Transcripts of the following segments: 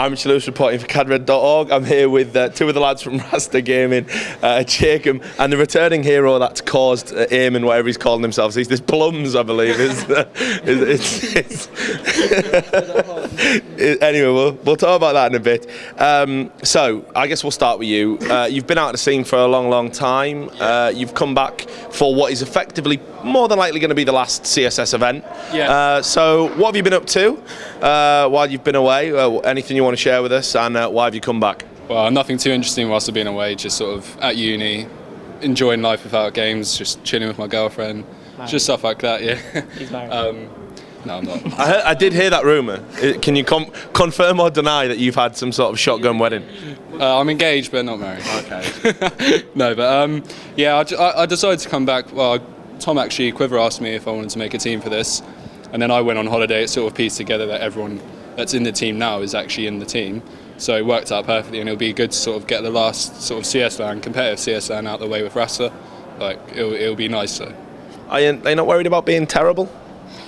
I'm Chalous reporting for cadred.org. I'm here with two of the lads from Rasta Gaming, Jacob, and the returning hero that's caused Eamon, whatever he's calling himself. He's this Plums, I believe. Anyway, we'll talk about that in a bit. So, I guess we'll start with you. You've been out of the scene for a long, long time. You've come back for what is effectively more than likely going to be the last CSS event. Yeah. So, what have you been up to while you've been away? Anything you want to share with us, and why have you come back? Well, nothing too interesting whilst I've been away, just sort of at uni, enjoying life without games, just chilling with my girlfriend, just stuff like that, yeah. He's married. No, I'm not. I did hear that rumour. Can you confirm or deny that you've had some sort of shotgun wedding? I'm engaged, but not married. Okay. No, but yeah, I decided to come back. Well, Tom actually, Quiver asked me if I wanted to make a team for this, and then I went on holiday. It sort of pieced together that everyone that's in the team now is actually in the team. So it worked out perfectly, and it'll be good to sort of get the last sort of CS LAN, competitive CS LAN out the way with Rasta. Like, it'll be nice, so. Are you not worried about being terrible?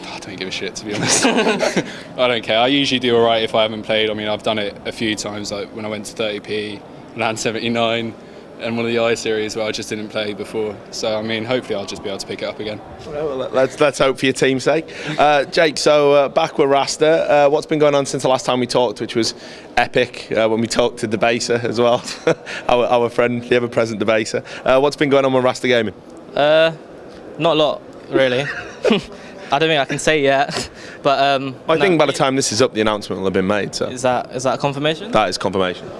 I don't give a shit, to be honest. I don't care. I usually do alright if I haven't played. I mean, I've done it a few times, like when I went to 30p, LAN 79, and one of the I series where I just didn't play before. So, I mean, hopefully I'll just be able to pick it up again. Well, let's hope for your team's sake. Jake, so back with Rasta. What's been going on since the last time we talked, which was epic, when we talked to Debaser as well, our friend, the ever-present Debaser. What's been going on with Rasta Gaming? Not a lot, really. I don't think I can say yet, but I think by the time this is up, the announcement will have been made. So is that a confirmation? That is confirmation.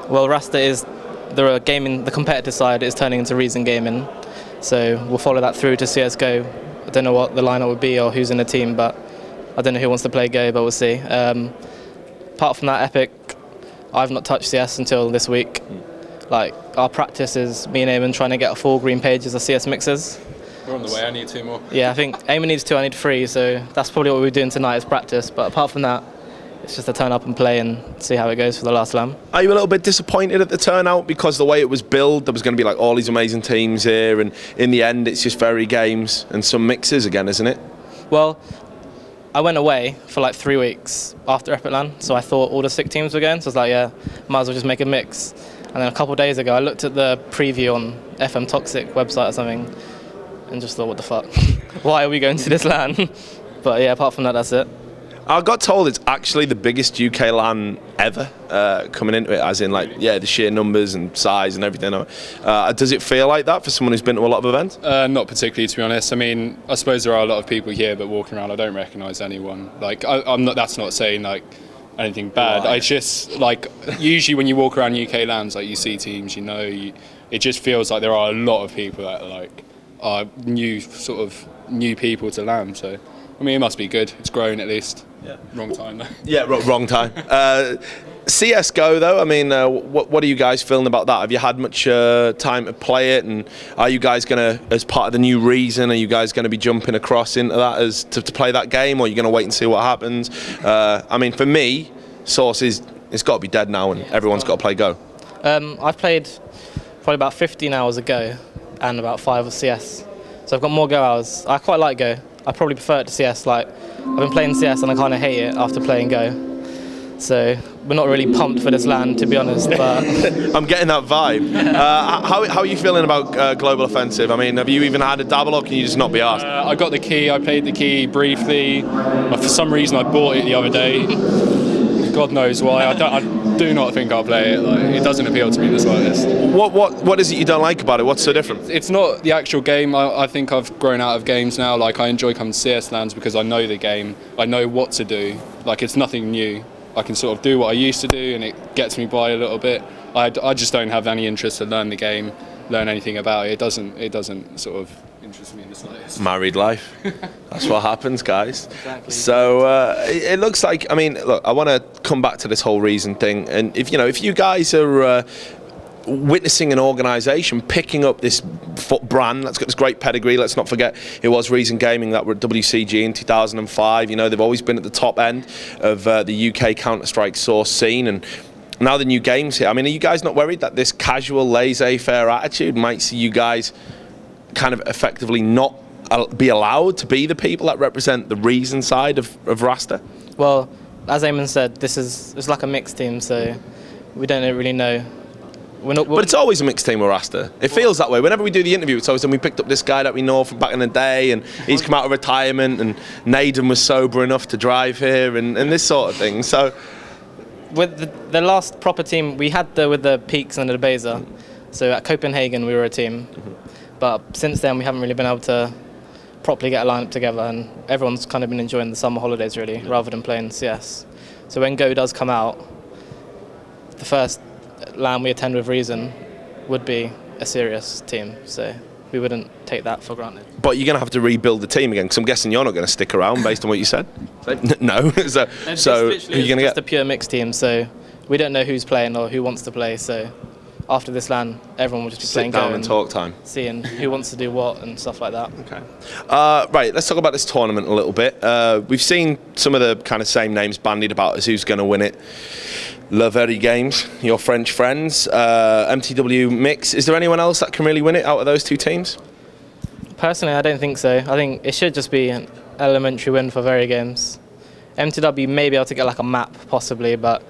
Well, Rasta is the gaming, the competitive side is turning into Reason Gaming, so we'll follow that through to CS:GO. I don't know what the lineup would be or who's in the team, but I don't know who wants to play Go, but we'll see. Apart from that, Epic, I've not touched CS until this week. Like, our practice is me and Eamon trying to get 4 green pages of CS mixers. We're on the way. I need 2 more. Yeah, I think Eamon needs 2, I need 3, so that's probably what we're doing tonight is practice. But apart from that, it's just to turn up and play and see how it goes for the last LAN. Are you a little bit disappointed at the turnout because the way it was billed, there was going to be like all these amazing teams here, and in the end it's just very games and some mixes again, isn't it? Well, I went away for like 3 weeks after Epic LAN, so I thought all the sick teams were going, so I was like, yeah, might as well just make a mix. And then a couple of days ago I looked at the preview on FM Toxic website or something and just thought, what the fuck? Why are we going to this LAN? But yeah, apart from that, that's it. I got told it's actually the biggest UK LAN ever coming into it, as in like, yeah, the sheer numbers and size and everything. Does it feel like that for someone who's been to a lot of events? Not particularly, to be honest. I mean, I suppose there are a lot of people here, but walking around I don't recognise anyone. Like, I'm not. That's not saying like anything bad. Right. I just, like, usually when you walk around UK LANs, like, you see teams, it just feels like there are a lot of people that like are new people to LAN. So, I mean, it must be good. It's growing at least. Yeah. Wrong time though. Yeah, wrong time. CS:GO though, I mean, what are you guys feeling about that? Have you had much time to play it, and are you guys going to, as part of the new Reason, are you guys going to be jumping across into that as to play that game, or are you going to wait and see what happens? I mean, for me, Source it's got to be dead now, and everyone's got to play Go. I've played probably about 15 hours of Go and about 5 of CS, so I've got more Go hours. I quite like Go. I probably prefer it to CS. Like, I've been playing CS and I kind of hate it after playing Go. So we're not really pumped for this LAN, to be honest. But I'm getting that vibe. How are you feeling about Global Offensive? I mean, have you even had a dabble, or can you just not be asked? I got the key. I played the key briefly. For some reason, I bought it the other day. God knows why. I do not think I'll play it. Like, it doesn't appeal to me the slightest. What is it you don't like about it? What's so different? It's not the actual game. I think I've grown out of games now. Like, I enjoy coming to CS LANs because I know the game. I know what to do. Like, it's nothing new. I can sort of do what I used to do, and it gets me by a little bit. I just don't have any interest to learn the game, learn anything about it. It doesn't sort of interest me in the slightest. Married life. That's what happens, guys. Exactly. So it looks like, I mean, look, I want to come back to this whole Reason thing, and if you guys are witnessing an organisation picking up this brand that's got this great pedigree. Let's not forget it was Reason Gaming that were at WCG in 2005. They've always been at the top end of the UK Counter-Strike Source scene, and now the new games here. I mean, are you guys not worried that this casual, laissez-faire attitude might see you guys kind of effectively not be allowed to be the people that represent the Reason side of Rasta? well, as Eamon said, it's like a mixed team, so we don't really know. But it's always a mixed team with Rasta. It feels that way. Whenever we do the interview, it's always, and we picked up this guy that we know from back in the day, and he's come out of retirement, and Naden was sober enough to drive here, and this sort of thing. So, with the last proper team, we had with the Peaks and the Beza. So at Copenhagen, we were a team. But since then, we haven't really been able to properly get a lineup together, and everyone's kind of been enjoying the summer holidays, really, rather than playing CS. So when Go does come out, the first LAN we attend with Reason would be a serious team, so we wouldn't take that for granted. But you're going to have to rebuild the team again, because I'm guessing you're not going to stick around based on what you said. No. So who are you going to get? It's a pure mixed team, so we don't know who's playing or who wants to play. So after this LAN, everyone will just be playing Sit down Go and talk time. Seeing who wants to do what and stuff like that. Okay. Right, let's talk about this tournament a little bit. We've seen some of the kind of same names bandied about as who's going to win it. Le Very Games, your French friends, MTW Mix. Is there anyone else that can really win it out of those two teams? Personally, I don't think so. I think it should just be an elementary win for Very Games. MTW may be able to get like a map possibly, but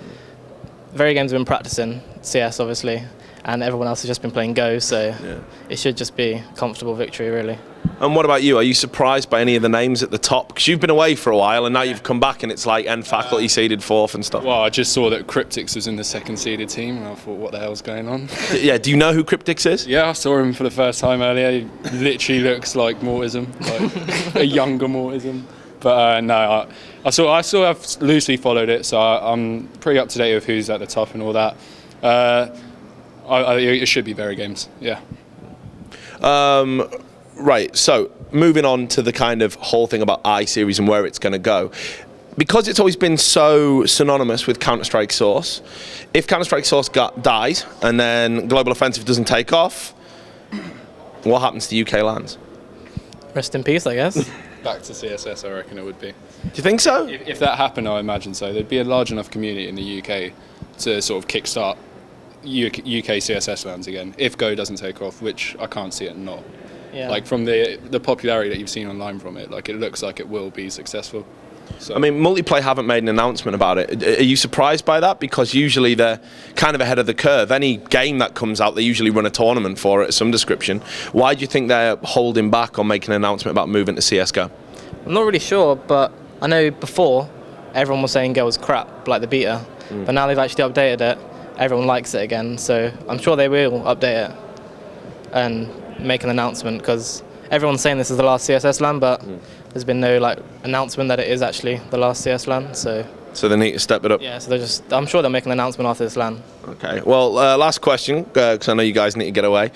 Very Games have been practicing CS obviously, and everyone else has just been playing Go, so it should just be a comfortable victory really. And what about you? Are you surprised by any of the names at the top? Because you've been away for a while and now you've come back and it's like N faculty seeded fourth and stuff. Well, I just saw that Cryptix was in the second seeded team and I thought, what the hell's going on? Yeah, do you know who Cryptix is? Yeah, I saw him for the first time earlier. He literally looks like Mortism, like a younger Mortism. But no, I've loosely followed it, so I'm pretty up to date with who's at the top and all that. It should be Very Games, yeah. Right, so moving on to the kind of whole thing about I-Series and where it's going to go. Because it's always been so synonymous with Counter-Strike Source, if Counter-Strike Source dies and then Global Offensive doesn't take off, what happens to UK lands? Rest in peace, I guess. Back to CSS, I reckon it would be. Do you think so? If that happened, I imagine so. There'd be a large enough community in the UK to sort of kickstart UK CSS lands again, if Go doesn't take off, which I can't see it not. Yeah. Like from the popularity that you've seen online from it, like it looks like it will be successful. So. I mean, Multiplay haven't made an announcement about it. Are you surprised by that? Because usually they're kind of ahead of the curve. Any game that comes out, they usually run a tournament for it of some description. Why do you think they're holding back on making an announcement about moving to CSGO? I'm not really sure, but I know before everyone was saying Go was crap, like the beta. But now they've actually updated it. Everyone likes it again, so I'm sure they will update it and make an announcement, because everyone's saying this is the last CSS LAN, but there's been no like announcement that it is actually the last CS LAN. So they need to step it up. Yeah, so I'm sure they'll make an announcement after this LAN. Okay. Well, last question, because I know you guys need to get away.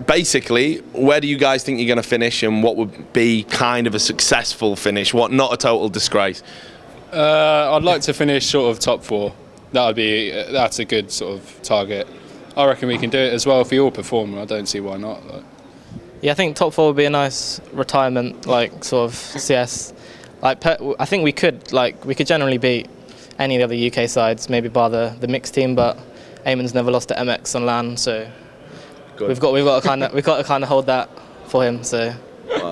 Basically, where do you guys think you're going to finish, and what would be kind of a successful finish? What, not a total disgrace? I'd like to finish sort of top 4. That's a good sort of target. I reckon we can do it as well if we all perform. I don't see why not. Yeah, I think top 4 would be a nice retirement, like sort of CS. Like I think we could generally beat any of the other UK sides, maybe bar the mixed team. But Eamon's never lost to MX on LAN, so we've got to kind of hold that for him. So.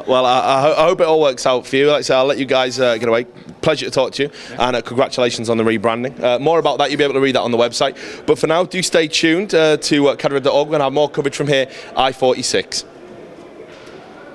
Well, I hope it all works out for you. Like I say, I'll let you guys get away. Pleasure to talk to you, and congratulations on the rebranding. More about that, you'll be able to read that on the website. But for now, do stay tuned to Cadra.org. We're going to have more coverage from here, I46.